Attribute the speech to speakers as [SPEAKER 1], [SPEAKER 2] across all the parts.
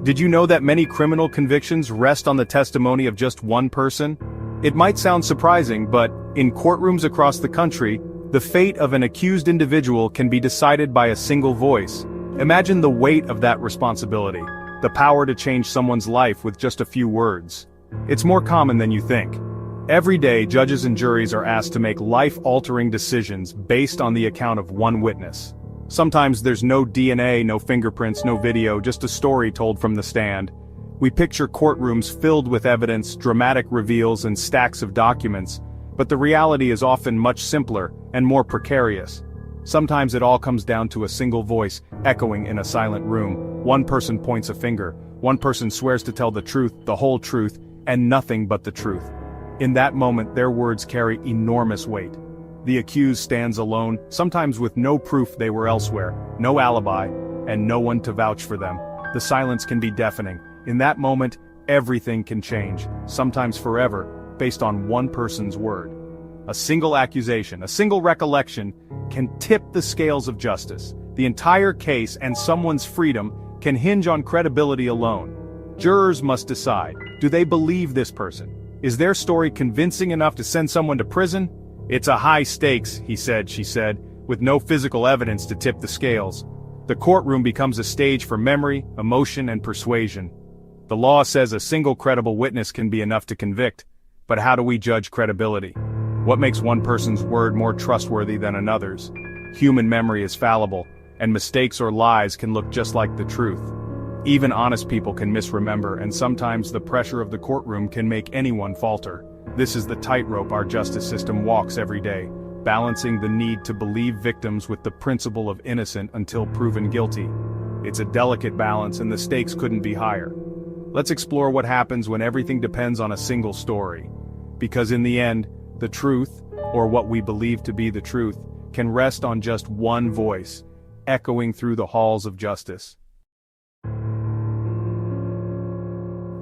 [SPEAKER 1] Did you know that many criminal convictions rest on the testimony of just one person? It might sound surprising, but in courtrooms across the country, the fate of an accused individual can be decided by a single voice. Imagine the weight of that responsibility, the power to change someone's life with just a few words. It's more common than you think. Every day, judges and juries are asked to make life-altering decisions based on the account of one witness. Sometimes there's no DNA, no fingerprints, no video, just a story told from the stand. We picture courtrooms filled with evidence, dramatic reveals, and stacks of documents, but the reality is often much simpler and more precarious. Sometimes it all comes down to a single voice, echoing in a silent room. One person points a finger, one person swears to tell the truth, the whole truth, and nothing but the truth. In that moment, their words carry enormous weight. The accused stands alone, sometimes with no proof they were elsewhere, no alibi, and no one to vouch for them. The silence can be deafening. In that moment, everything can change, sometimes forever, based on one person's word. A single accusation, a single recollection, can tip the scales of justice. The entire case and someone's freedom can hinge on credibility alone. Jurors must decide, do they believe this person? Is their story convincing enough to send someone to prison? It's a high stakes, he said, she said, with no physical evidence to tip the scales. The courtroom becomes a stage for memory, emotion, and persuasion. The law says a single credible witness can be enough to convict, but how do we judge credibility? What makes one person's word more trustworthy than another's? Human memory is fallible, and mistakes or lies can look just like the truth. Even honest people can misremember, and sometimes the pressure of the courtroom can make anyone falter. This is the tightrope our justice system walks every day, balancing the need to believe victims with the principle of innocent until proven guilty. It's a delicate balance, and the stakes couldn't be higher. Let's explore what happens when everything depends on a single story. Because in the end, the truth, or what we believe to be the truth, can rest on just one voice, echoing through the halls of justice.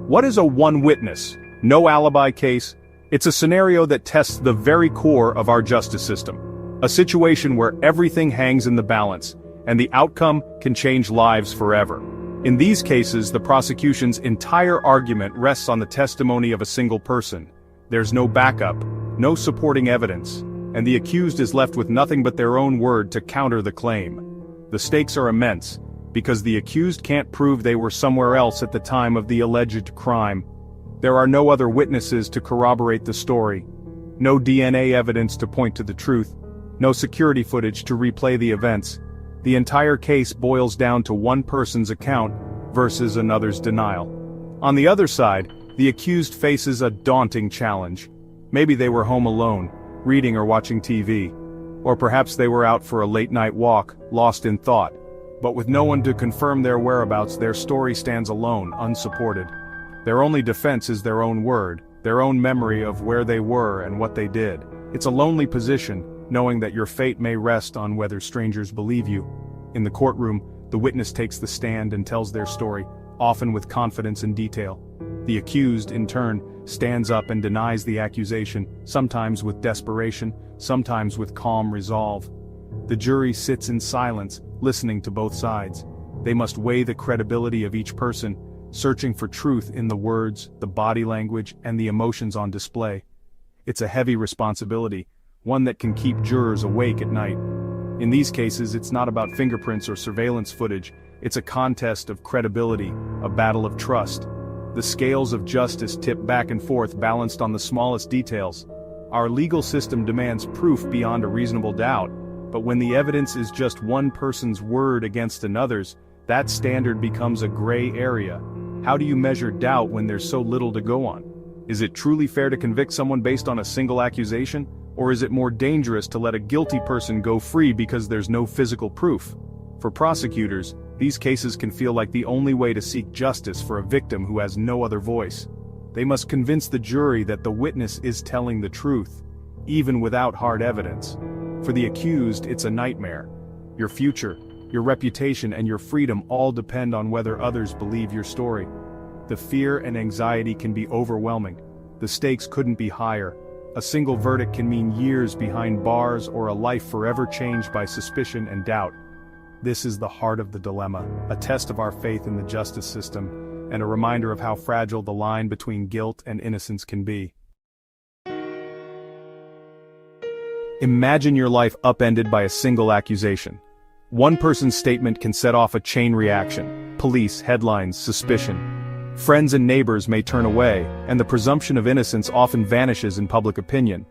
[SPEAKER 1] What is a one witness, no alibi case? It's a scenario that tests the very core of our justice system. A situation where everything hangs in the balance, and the outcome can change lives forever. In these cases, the prosecution's entire argument rests on the testimony of a single person. There's no backup, no supporting evidence, and the accused is left with nothing but their own word to counter the claim. The stakes are immense, because the accused can't prove they were somewhere else at the time of the alleged crime. There are no other witnesses to corroborate the story, no DNA evidence to point to the truth, no security footage to replay the events. The entire case boils down to one person's account versus another's denial. On the other side, the accused faces a daunting challenge. Maybe they were home alone, reading or watching TV. Or perhaps they were out for a late-night walk, lost in thought. But with no one to confirm their whereabouts, their story stands alone, unsupported. Their only defense is their own word, their own memory of where they were and what they did. It's a lonely position, knowing that your fate may rest on whether strangers believe you. In the courtroom, the witness takes the stand and tells their story, often with confidence and detail. The accused, in turn, stands up and denies the accusation, sometimes with desperation, sometimes with calm resolve. The jury sits in silence, listening to both sides. They must weigh the credibility of each person, searching for truth in the words, the body language, and the emotions on display. It's a heavy responsibility, one that can keep jurors awake at night. In these cases, it's not about fingerprints or surveillance footage, it's a contest of credibility, a battle of trust. The scales of justice tip back and forth, balanced on the smallest details. Our legal system demands proof beyond a reasonable doubt, but when the evidence is just one person's word against another's, that standard becomes a gray area. How do you measure doubt when there's so little to go on? Is it truly fair to convict someone based on a single accusation? Or is it more dangerous to let a guilty person go free because there's no physical proof? For prosecutors, these cases can feel like the only way to seek justice for a victim who has no other voice. They must convince the jury that the witness is telling the truth, even without hard evidence. For the accused, it's a nightmare. Your future, your reputation, and your freedom all depend on whether others believe your story. The fear and anxiety can be overwhelming. The stakes couldn't be higher. A single verdict can mean years behind bars or a life forever changed by suspicion and doubt. This is the heart of the dilemma, a test of our faith in the justice system. and a reminder of how fragile the line between guilt and innocence can be. Imagine your life upended by a single accusation. One person's statement can set off a chain reaction: police, headlines, suspicion. Friends and neighbors may turn away, and the presumption of innocence often vanishes in public opinion.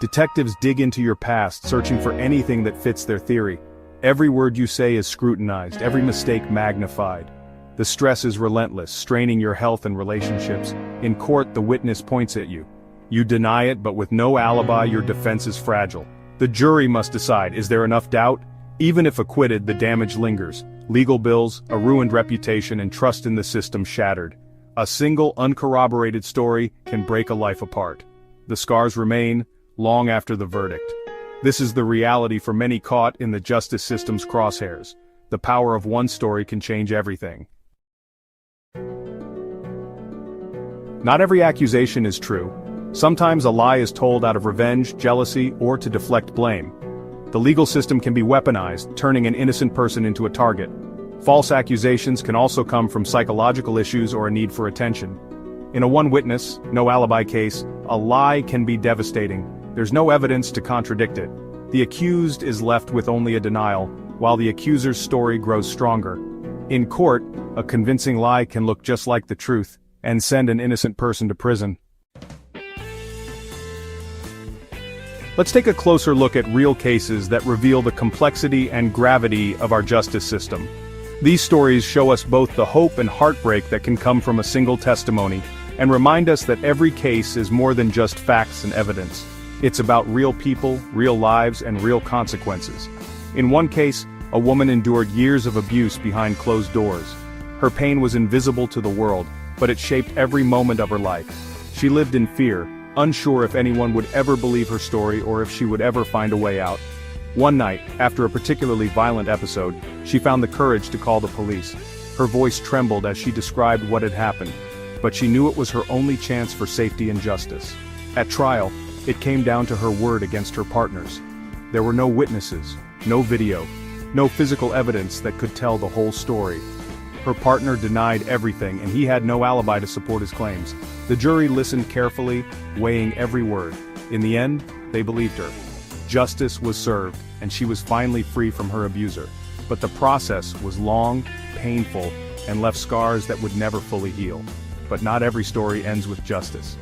[SPEAKER 1] Detectives dig into your past, searching for anything that fits their theory. Every word you say is scrutinized, every mistake magnified. The stress is relentless, straining your health and relationships. In court, the witness points at you. You deny it, but with no alibi, your defense is fragile. The jury must decide, is there enough doubt? Even if acquitted, the damage lingers. Legal bills, a ruined reputation, and trust in the system shattered. A single, uncorroborated story can break a life apart. The scars remain, long after the verdict. This is the reality for many caught in the justice system's crosshairs. The power of one story can change everything. Not every accusation is true. Sometimes a lie is told out of revenge, jealousy, or to deflect blame. The legal system can be weaponized, turning an innocent person into a target. False accusations can also come from psychological issues or a need for attention. In a one-witness, no alibi case, a lie can be devastating. There's no evidence to contradict it. The accused is left with only a denial, while the accuser's story grows stronger. In court, a convincing lie can look just like the truth, and send an innocent person to prison. Let's take a closer look at real cases that reveal the complexity and gravity of our justice system. These stories show us both the hope and heartbreak that can come from a single testimony, and remind us that every case is more than just facts and evidence. It's about real people, real lives, and real consequences. In one case, a woman endured years of abuse behind closed doors. Her pain was invisible to the world, but it shaped every moment of her life. She lived in fear, unsure if anyone would ever believe her story or if she would ever find a way out. One night, after a particularly violent episode, she found the courage to call the police. Her voice trembled as she described what had happened, but she knew it was her only chance for safety and justice. At trial, it came down to her word against her partner's. There were no witnesses, no video, no physical evidence that could tell the whole story. Her partner denied everything, and he had no alibi to support his claims. The jury listened carefully, weighing every word. In the end, they believed her. Justice was served, and she was finally free from her abuser. But the process was long, painful, and left scars that would never fully heal. But not every story ends with justice.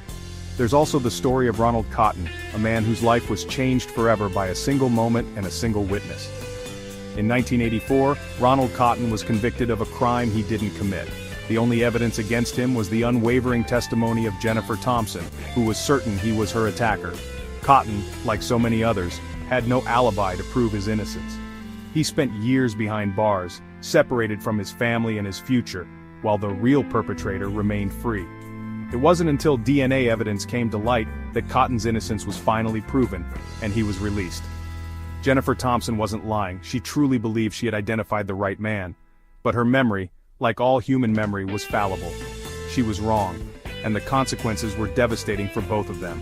[SPEAKER 1] There's also the story of Ronald Cotton, a man whose life was changed forever by a single moment and a single witness. In 1984, Ronald Cotton was convicted of a crime he didn't commit. The only evidence against him was the unwavering testimony of Jennifer Thompson, who was certain he was her attacker. Cotton, like so many others, had no alibi to prove his innocence. He spent years behind bars, separated from his family and his future, while the real perpetrator remained free. It wasn't until DNA evidence came to light that Cotton's innocence was finally proven, and he was released. Jennifer Thompson wasn't lying. She truly believed she had identified the right man. But her memory, like all human memory, was fallible. She was wrong, and the consequences were devastating for both of them.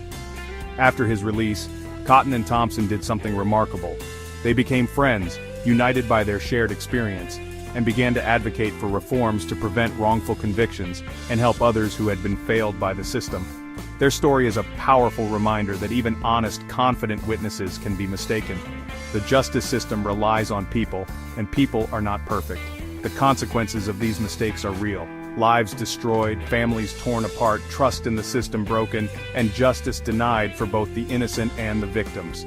[SPEAKER 1] After his release, Cotton and Thompson did something remarkable. They became friends, united by their shared experience, and began to advocate for reforms to prevent wrongful convictions and help others who had been failed by the system. Their story is a powerful reminder that even honest, confident witnesses can be mistaken. The justice system relies on people, and people are not perfect. The consequences of these mistakes are real. Lives destroyed, families torn apart, trust in the system broken, and justice denied for both the innocent and the victims.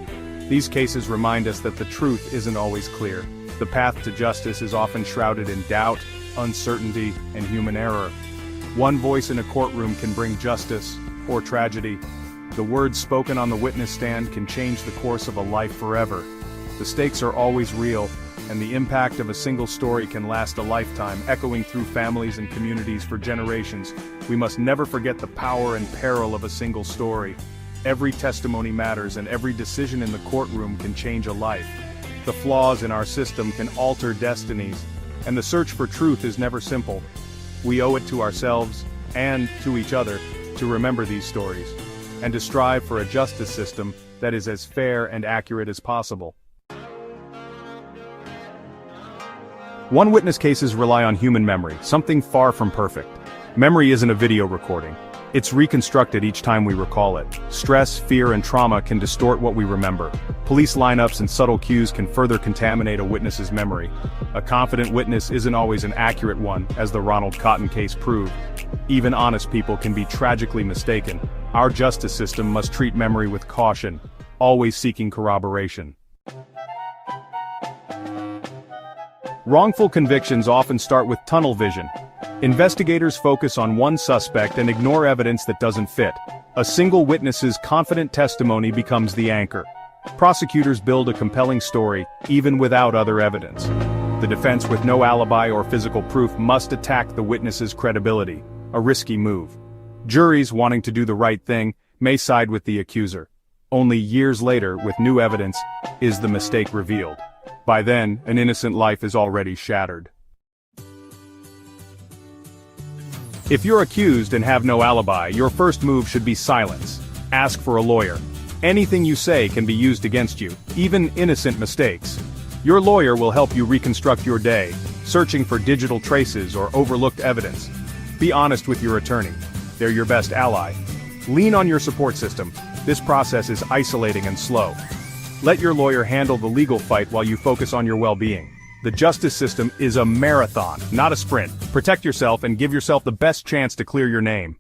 [SPEAKER 1] These cases remind us that the truth isn't always clear. The path to justice is often shrouded in doubt, uncertainty, and human error. One voice in a courtroom can bring justice or tragedy. The words spoken on the witness stand can change the course of a life forever. The stakes are always real, and the impact of a single story can last a lifetime, echoing through families and communities for generations. We must never forget the power and peril of a single story. Every testimony matters, and every decision in the courtroom can change a life. The flaws in our system can alter destinies, and the search for truth is never simple. We owe it to ourselves, and to each other, to remember these stories, and to strive for a justice system that is as fair and accurate as possible. One-witness cases rely on human memory, something far from perfect. Memory isn't a video recording. It's reconstructed each time we recall it. Stress, fear, and trauma can distort what we remember. Police lineups and subtle cues can further contaminate a witness's memory. A confident witness isn't always an accurate one, as the Ronald Cotton case proved. Even honest people can be tragically mistaken. Our justice system must treat memory with caution, always seeking corroboration. Wrongful convictions often start with tunnel vision. Investigators focus on one suspect and ignore evidence that doesn't fit. A single witness's confident testimony becomes the anchor. Prosecutors build a compelling story, even without other evidence. The defense with no alibi or physical proof must attack the witness's credibility, a risky move. Juries, wanting to do the right thing, may side with the accuser. Only years later, with new evidence, is the mistake revealed. By then, an innocent life is already shattered. If you're accused and have no alibi, your first move should be silence. Ask for a lawyer. Anything you say can be used against you, even innocent mistakes. Your lawyer will help you reconstruct your day, searching for digital traces or overlooked evidence. Be honest with your attorney. They're your best ally. Lean on your support system. This process is isolating and slow. Let your lawyer handle the legal fight while you focus on your well-being. The justice system is a marathon, not a sprint. Protect yourself and give yourself the best chance to clear your name.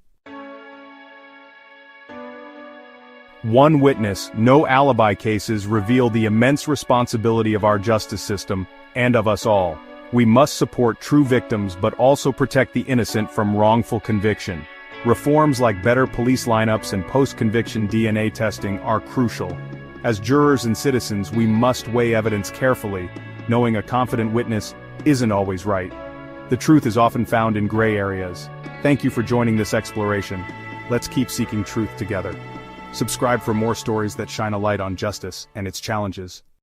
[SPEAKER 1] One witness, no alibi cases reveal the immense responsibility of our justice system, and of us all. We must support true victims but also protect the innocent from wrongful conviction. Reforms like better police lineups and post-conviction DNA testing are crucial. As jurors and citizens, we must weigh evidence carefully, knowing a confident witness isn't always right. The truth is often found in gray areas. Thank you for joining this exploration. Let's keep seeking truth together. Subscribe for more stories that shine a light on justice and its challenges.